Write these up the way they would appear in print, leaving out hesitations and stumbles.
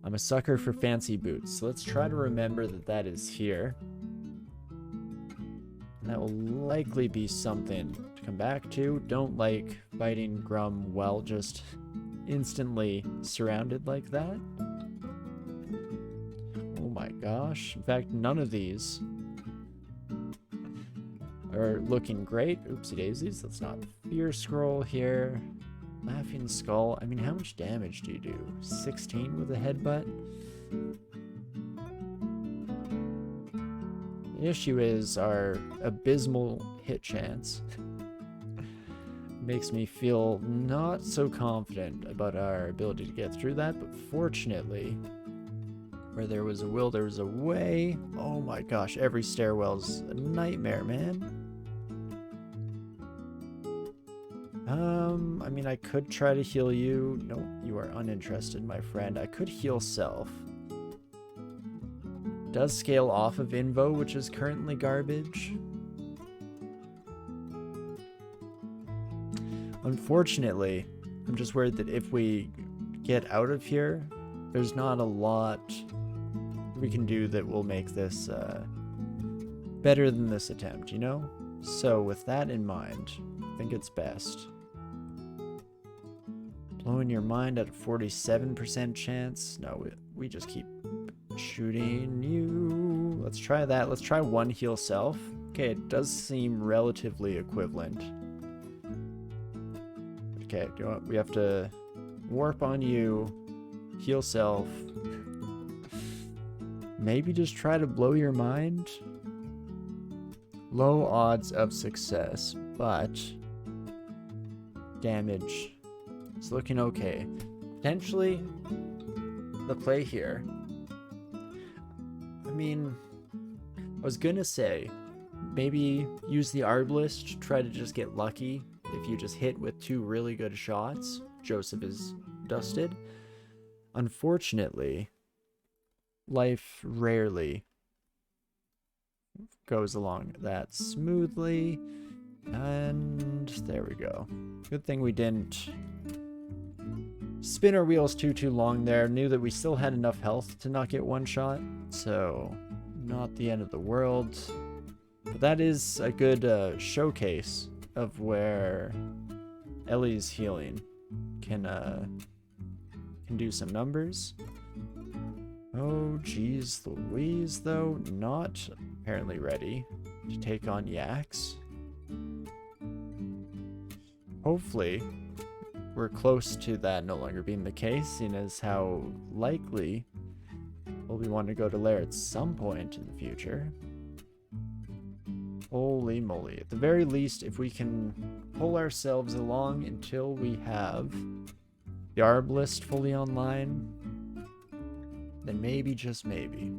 I'm a sucker for fancy boots, so let's try to remember that that is here. And that will likely be something to come back to. Don't like fighting Grum while just instantly surrounded like that. Oh my gosh. In fact, none of these are looking great. Oopsie daisies. Let's not fear scroll here. Laughing Skull. I mean, how much damage do you do? 16 with a headbutt? The issue is our abysmal hit chance. Makes me feel not so confident about our ability to get through that, but fortunately, where there was a will, there was a way. Oh my gosh, every stairwell's a nightmare, man. I mean, I could try to heal you. No, you are uninterested, my friend. I could heal self. Does scale off of Invo, which is currently garbage. Unfortunately, I'm just worried that if we get out of here, there's not a lot we can do that will make this better than this attempt, you know? So with that in mind, I think it's best. Blowing your mind at a 47% chance. No, we just keep shooting you. Let's try that. Let's try one heal self. Okay, it does seem relatively equivalent. Okay, we have to warp on you, heal self. Maybe just try to blow your mind. Low odds of success, but damage is looking okay. Potentially the play here. I mean, I was gonna say maybe use the Arbalist to try to just get lucky. If you just hit with 2 really good shots, Joseph is dusted. Unfortunately, life rarely goes along that smoothly. And there we go. Good thing we didn't spin our wheels too long there. Knew that we still had enough health to not get one shot, so not the end of the world. But that is a good showcase of where Ellie's healing can do some numbers. Oh geez Louise, though, not apparently ready to take on Yaks. Hopefully we're close to that no longer being the case, seeing as how likely we'll be wanting to go to Lair at some point in the future. Holy moly. At the very least, if we can pull ourselves along until we have the Arbalist fully online, then maybe, just maybe.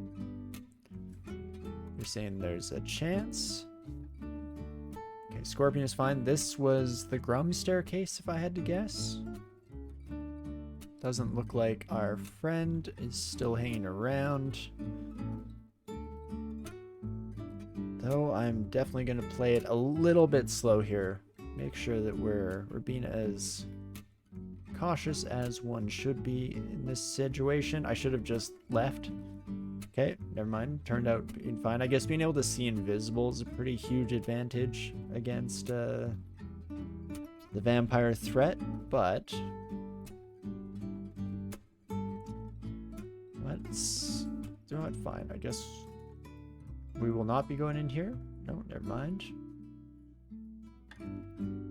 You're saying there's a chance. Okay, Scorpion is fine. This was the Grum staircase, if I had to guess. Doesn't look like our friend is still hanging around. Though I'm definitely going to play it a little bit slow here. Make sure that we're being as cautious as one should be in this situation. I should have just left. Okay, never mind. Turned out being fine. I guess being able to see invisible is a pretty huge advantage against the vampire threat, but let's do it. Fine. I guess we will not be going in here. No, never mind.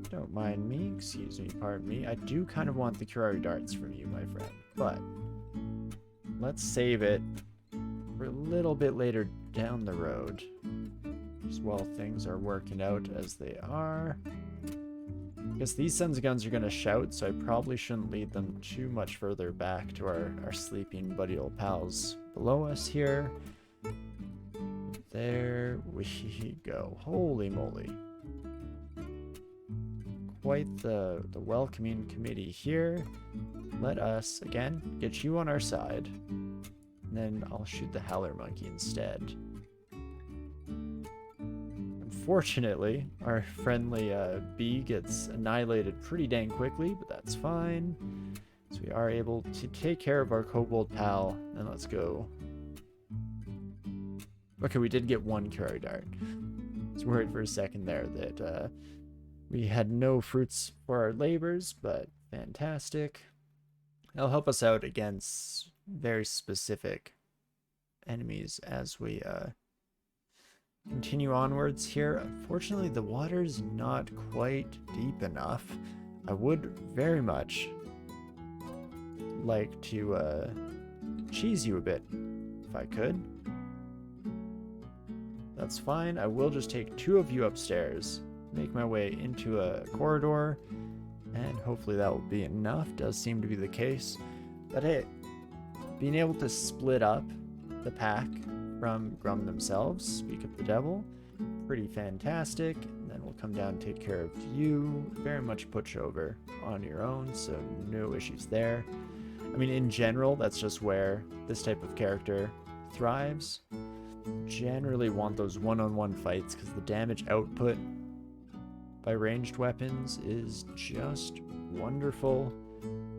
Don't mind me. Excuse me, pardon me. I do kind of want the Curari darts from you, my friend, but let's save it for a little bit later down the road, just while things are working out as they are. I guess these sons of guns are going to shout, so I probably shouldn't lead them too much further back to our sleeping buddy old pals below us here. There we go. Holy moly. Quite the welcoming committee here. Let us, again, get you on our side. And then I'll shoot the Howler Monkey instead. Unfortunately, our friendly bee gets annihilated pretty dang quickly, but that's fine. So we are able to take care of our kobold pal, and let's go. Okay, we did get one Curie Dart. I was worried for a second there that we had no fruits for our labors, but fantastic. That'll help us out against very specific enemies as we continue onwards here. Unfortunately, the water's not quite deep enough. I would very much like to cheese you a bit if I could. That's fine. I will just take 2 of you upstairs, make my way into a corridor, and hopefully that will be enough. Does seem to be the case. But hey, being able to split up the pack from Grum themselves, speak of the devil, pretty fantastic. And then we'll come down and take care of you. Very much pushover on your own, so no issues there. I mean, in general, that's just where this type of character thrives. Generally want those one-on-one fights because the damage output by ranged weapons is just wonderful.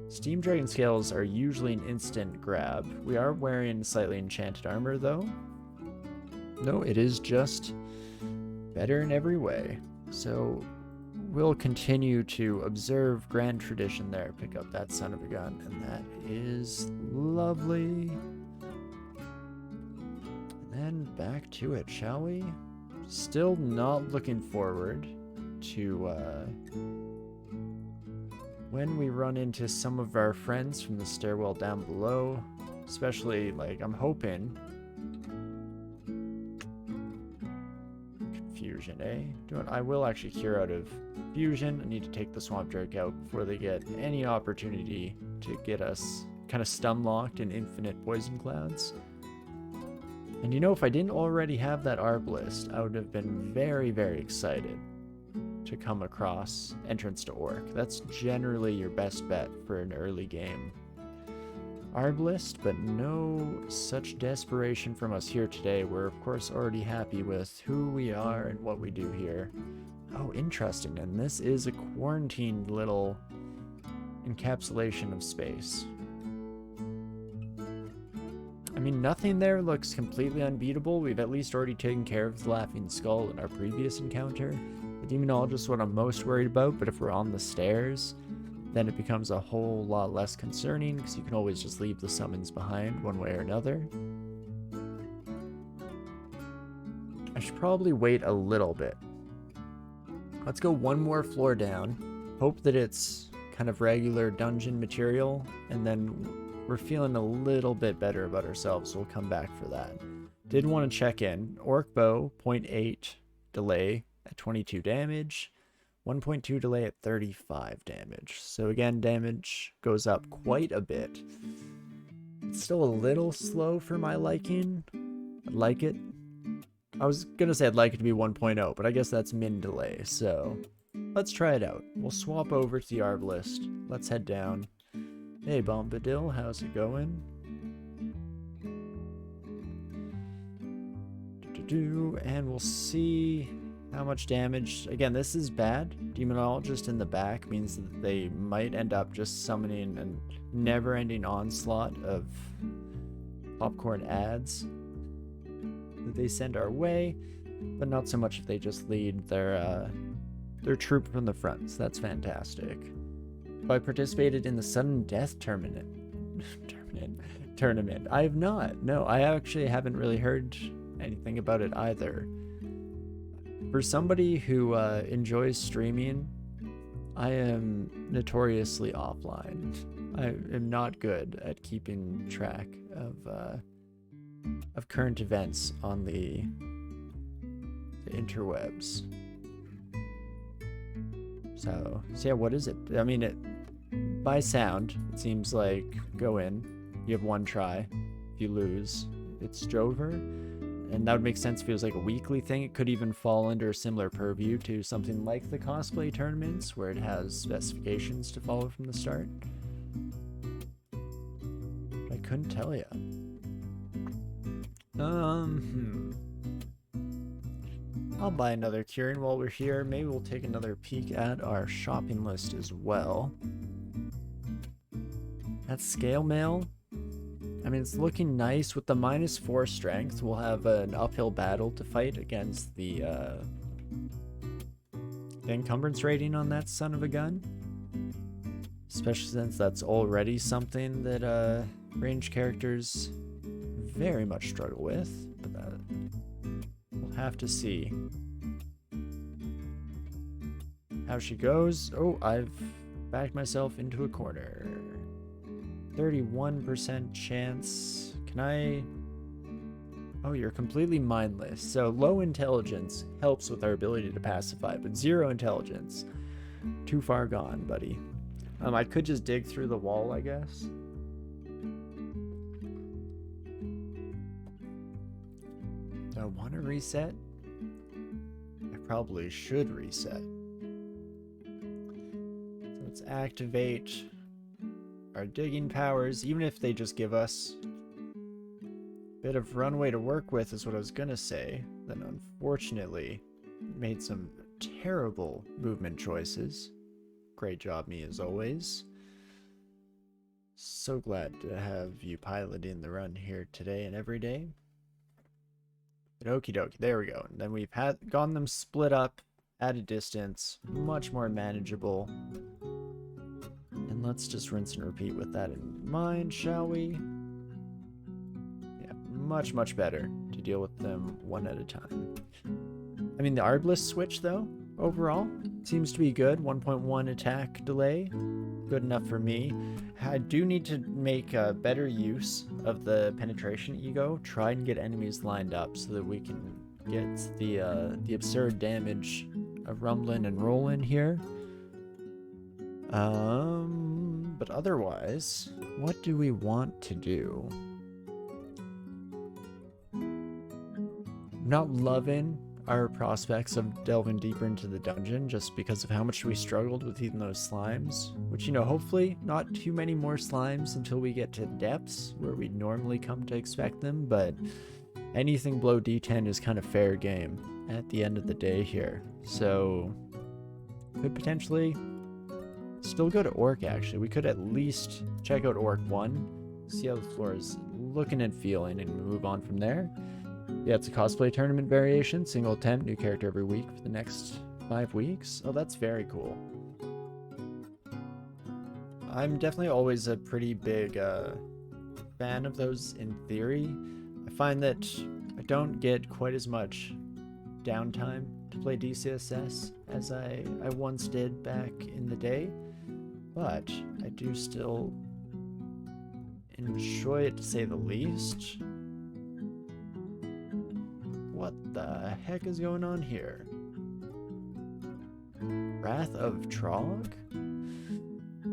Steam Dragon Scales are usually an instant grab. We are wearing slightly enchanted armor though. No, it is just better in every way. So we'll continue to observe grand tradition there. Pick up that son of a gun, and that is lovely. And then back to it, shall we? Still not looking forward to when we run into some of our friends from the stairwell down below. Especially, like, I'm hoping... Confusion, eh? I will actually cure out of fusion. I need to take the Swamp Drake out before they get any opportunity to get us kind of stun-locked in infinite poison clouds. And you know, if I didn't already have that Arbalist, I would have been very, very excited to come across Entrance to Orc. That's generally your best bet for an early game Arbalist, but no such desperation from us here today. We're of course already happy with who we are and what we do here. Oh, interesting, and this is a quarantined little encapsulation of space. I mean, nothing there looks completely unbeatable. We've at least already taken care of the Laughing Skull in our previous encounter. The Demonologist is what I'm most worried about, but if we're on the stairs, then it becomes a whole lot less concerning, because you can always just leave the summons behind one way or another. I should probably wait a little bit. Let's go one more floor down, hope that it's kind of regular dungeon material, and then we're feeling a little bit better about ourselves, so we'll come back for that. Did want to check in. Orc Bow, 0.8 delay at 22 damage, 1.2 delay at 35 damage. So again, damage goes up quite a bit. It's still a little slow for my liking. I'd like it. I was gonna say I'd like it to be 1.0, but I guess that's min delay, so let's try it out. We'll swap over to the Arbalist. Let's head down. Hey Bombadil, how's it going? And we'll see how much damage. Again, this is bad. Demonologist in the back means that they might end up just summoning a never-ending onslaught of popcorn ads that they send our way, but not so much if they just lead their troop from the front. So that's fantastic. I participated in the sudden death tournament. I have not. No, I actually haven't really heard anything about it either. For somebody who enjoys streaming, I am notoriously offline. I am not good at keeping track of current events on the interwebs. So yeah, what is it? I mean, by sound, it seems like go in, you have one try. If you lose, it's Jover. And that would make sense if it was like a weekly thing. It could even fall under a similar purview to something like the cosplay tournaments, where it has specifications to follow from the start. But I couldn't tell you. I'll buy another curing while we're here. Maybe we'll take another peek at our shopping list as well. That scale mail, I mean, it's looking nice. With the -4 strength, we'll have an uphill battle to fight against the encumbrance rating on that son of a gun. Especially since that's already something that range characters very much struggle with. But we'll have to see how she goes. Oh, I've backed myself into a corner. 31% chance. Can I... Oh, you're completely mindless. So low intelligence helps with our ability to pacify, but 0 intelligence. Too far gone, buddy. I could just dig through the wall, I guess. Do I want to reset? I probably should reset. So let's activate our digging powers, even if they just give us a bit of runway to work with, is what I was gonna say. Then unfortunately made some terrible movement choices. Great job, me, as always. So glad to have you piloting the run here today and every day. But okie dokie, there we go. And then we've gotten them split up at a distance, much more manageable. And let's just rinse and repeat with that in mind, shall we? Yeah, much, much better to deal with them one at a time. I mean, the Arbalist switch, though, overall, seems to be good. 1.1 attack delay. Good enough for me. I do need to make better use of the penetration ego. Try and get enemies lined up so that we can get the absurd damage of rumbling and rolling here. But otherwise, what do we want to do? Not loving our prospects of delving deeper into the dungeon just because of how much we struggled with eating those slimes, which, you know, hopefully not too many more slimes until we get to depths where we normally come to expect them, but anything below D10 is kind of fair game at the end of the day here. So could potentially still go to Orc, actually. We could at least check out Orc 1, see how the floor is looking and feeling, and move on from there. Yeah, it's a cosplay tournament variation. Single attempt, new character every week for the next 5 weeks. Oh, that's very cool. I'm definitely always a pretty big fan of those in theory. I find that I don't get quite as much downtime to play DCSS as I once did back in the day. But I do still enjoy it, to say the least. What the heck is going on here? Wrath of Trog?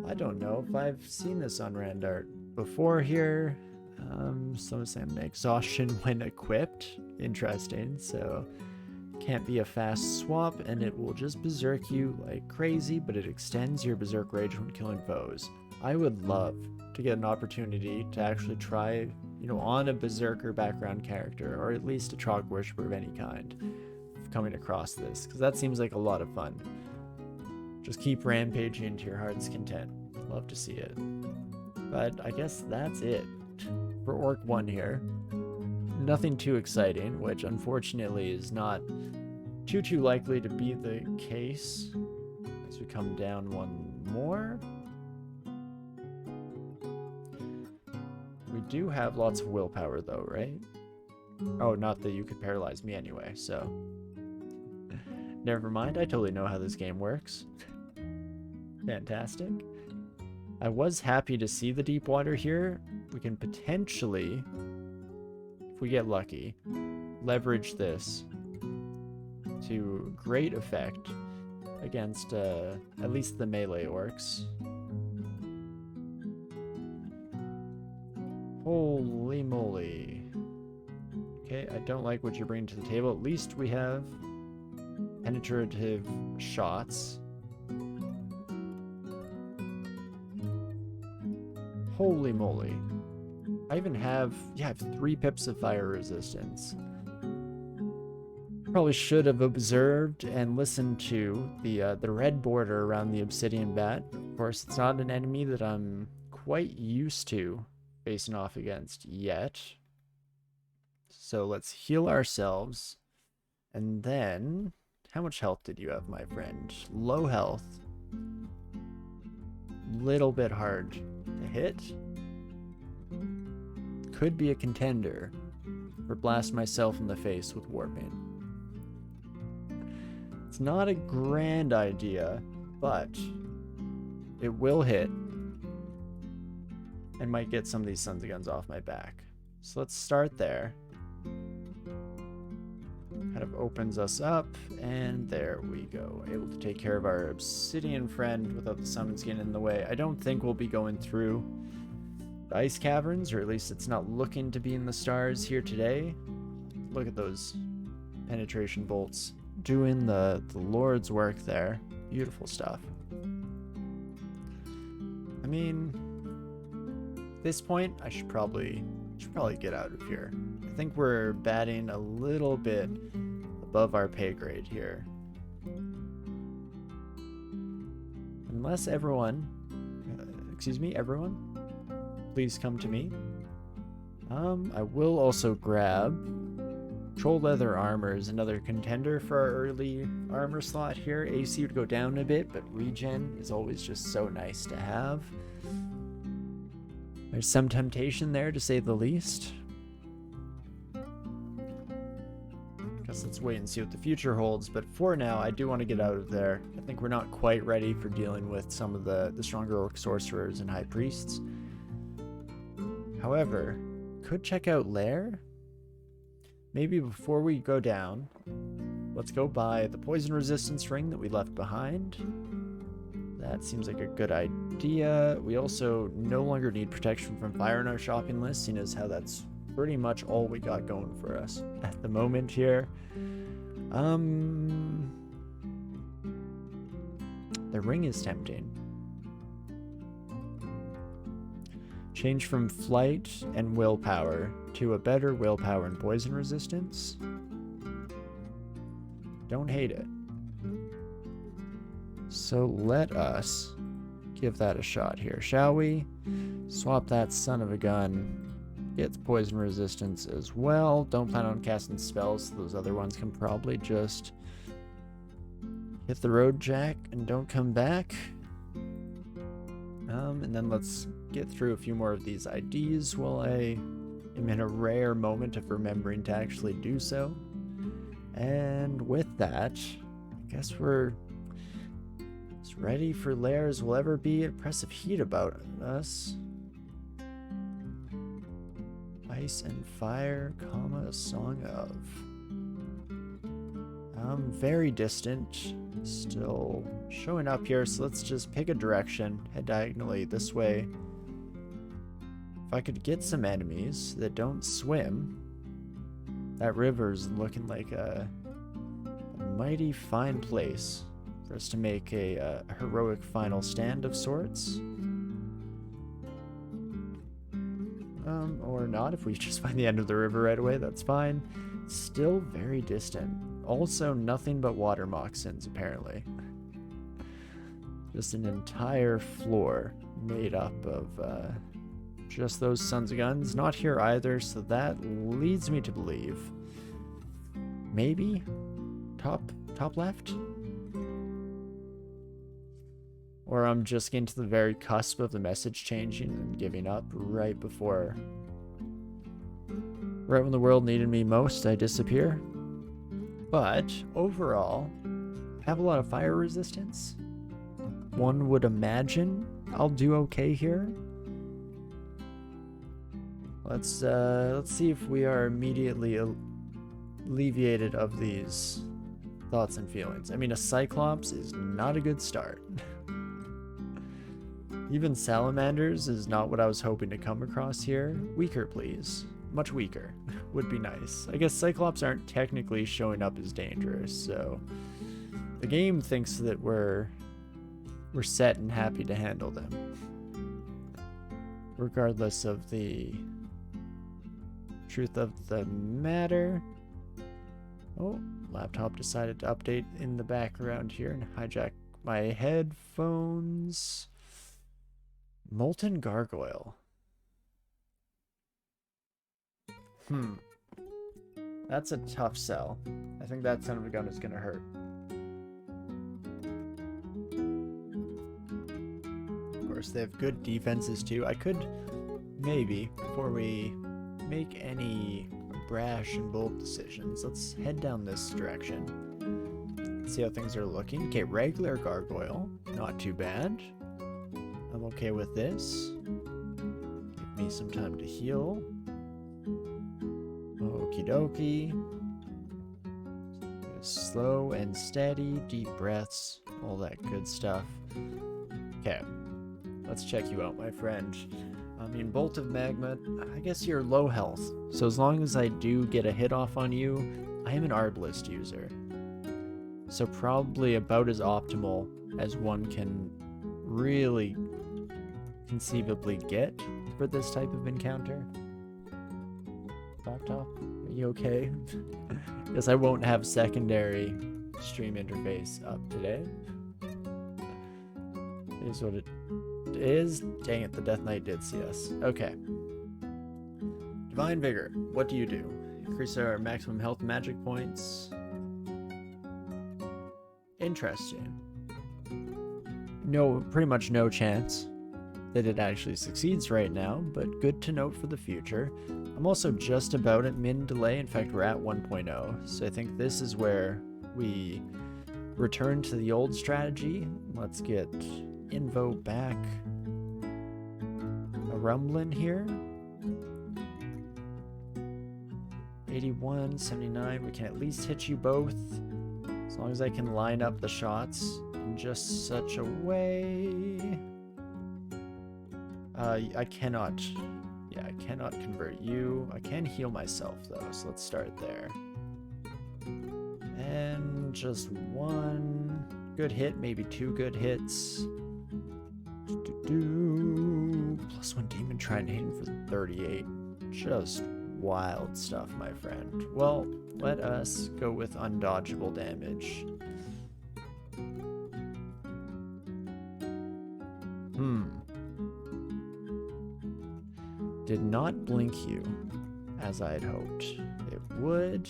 I don't know if I've seen this on Randart before here. Some saying exhaustion when equipped. Interesting. So can't be a fast swap, and it will just berserk you like crazy, but it extends your berserk rage when killing foes. I would love to get an opportunity to actually try, you know, on a berserker background character, or at least a Trog worshiper of any kind, coming across this, because that seems like a lot of fun. Just keep rampaging to your heart's content. Love to see it. But I guess that's it for Orc 1 here. Nothing too exciting, which unfortunately is not too likely to be the case as we come down one more. We do have lots of willpower though, right? Oh, not that you could paralyze me anyway, so never mind. I totally know how this game works. Fantastic. I was happy to see the deep water here. We can potentially, if we get lucky, leverage this to great effect against at least the melee orcs. Holy moly. Okay, I don't like what you're bringing to the table. At least we have penetrative shots. Holy moly. I even have, yeah, I have 3 pips of fire resistance. Probably should have observed and listened to the red border around the obsidian bat. Of course, it's not an enemy that I'm quite used to facing off against yet. So let's heal ourselves. And then, how much health did you have, my friend? Low health. Little bit hard to hit. Could be a contender for blast myself in the face with warping. It's not a grand idea, but it will hit. And might get some of these Sons of Guns off my back. So let's start there. Kind of opens us up, and there we go. Able to take care of our obsidian friend without the summon skin in the way. I don't think we'll be going through the ice caverns, or at least it's not looking to be in the stars here today. Look at those penetration bolts doing the Lord's work there. Beautiful stuff. I mean, at this point, I should probably get out of here. I think we're batting a little bit above our pay grade here. Unless everyone, please come to me. I will also grab Troll Leather Armor is another contender for our early armor slot here. AC would go down a bit, but regen is always just so nice to have. There's some temptation there, to say the least. Guess let's wait and see what the future holds, but for now, I do want to get out of there. I think we're not quite ready for dealing with some of the stronger orc sorcerers and high priests. However, could check out Lair. Maybe before we go down, let's go buy the poison resistance ring that we left behind. That seems like a good idea. We also no longer need protection from fire in our shopping list, seeing as how that's pretty much all we got going for us at the moment here. The ring is tempting. Change from flight and willpower to a better willpower and poison resistance. Don't hate it. So let us give that a shot here, shall we? Swap that son of a gun. Gets poison resistance as well. Don't plan on casting spells, so those other ones can probably just hit the road, Jack, and don't come back. And then let's get through a few more of these IDs while I am in a rare moment of remembering to actually do so. And with that, I guess we're as ready for Lair as will ever be. Oppressive heat about us. Ice and fire, comma, a song of. Very distant, still showing up here, so let's just pick a direction, head diagonally this way. If I could get some enemies that don't swim, that river's looking like a mighty fine place for us to make a heroic final stand of sorts. Or not, if we just find the end of the river right away, that's fine. Still very distant. Also, nothing but water moccasins, apparently. Just an entire floor made up of just those Sons of Guns. Not here either, so that leads me to believe maybe top left? Or I'm just getting to the very cusp of the message changing and giving up right when the world needed me most, I disappear. But overall, I have a lot of fire resistance. One would imagine I'll do okay here. Let's see if we are immediately alleviated of these thoughts and feelings. I mean, a Cyclops is not a good start. Even salamanders is not what I was hoping to come across here. Weaker, please. Much weaker would be nice. I guess Cyclops aren't technically showing up as dangerous, so the game thinks that we're set and happy to handle them, regardless of the truth of the matter. Oh, laptop decided to update in the background here and hijack my headphones. Molten Gargoyle. That's a tough sell. I think that son of a gun is gonna hurt. Of course, they have good defenses too. I could maybe, before we make any brash and bold decisions, let's head down this direction. See how things are looking. Okay, regular gargoyle. Not too bad. I'm okay with this. Give me some time to heal. Okie dokie. Slow and steady, deep breaths, all that good stuff. Okay, let's check you out, my friend. I mean, Bolt of Magma, I guess you're low health. So as long as I do get a hit off on you, I am an Arbalist user. So probably about as optimal as one can really conceivably get for this type of encounter. Laptop, are you okay? Guess I won't have secondary stream interface up today. It is what it is. Dang it, the Death Knight did see us. Okay. Divine Vigor, what do you do? Increase our maximum health magic points. Interesting. No, pretty much no chance that it actually succeeds right now, but good to note for the future. I'm also just about at min delay. In fact, we're at 1.0, so I think this is where we return to the old strategy. Let's get Invo back a rumbling here. 81, 79, we can at least hit you both, as long as I can line up the shots in just such a way. I cannot convert you. I can heal myself though, so let's start there. And just one good hit, maybe two good hits. +1 demon trying to hit him for 38. Just wild stuff, my friend. Well, let us go with undodgeable damage. Did not blink you as I had hoped it would.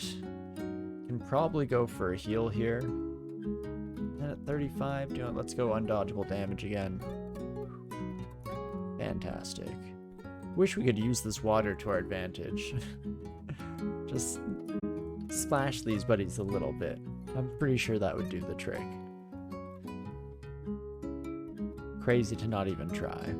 Can probably go for a heal here. And at 35, let's go undodgeable damage again. Fantastic. Wish we could use this water to our advantage. Just splash these buddies a little bit. I'm pretty sure that would do the trick. Crazy to not even try.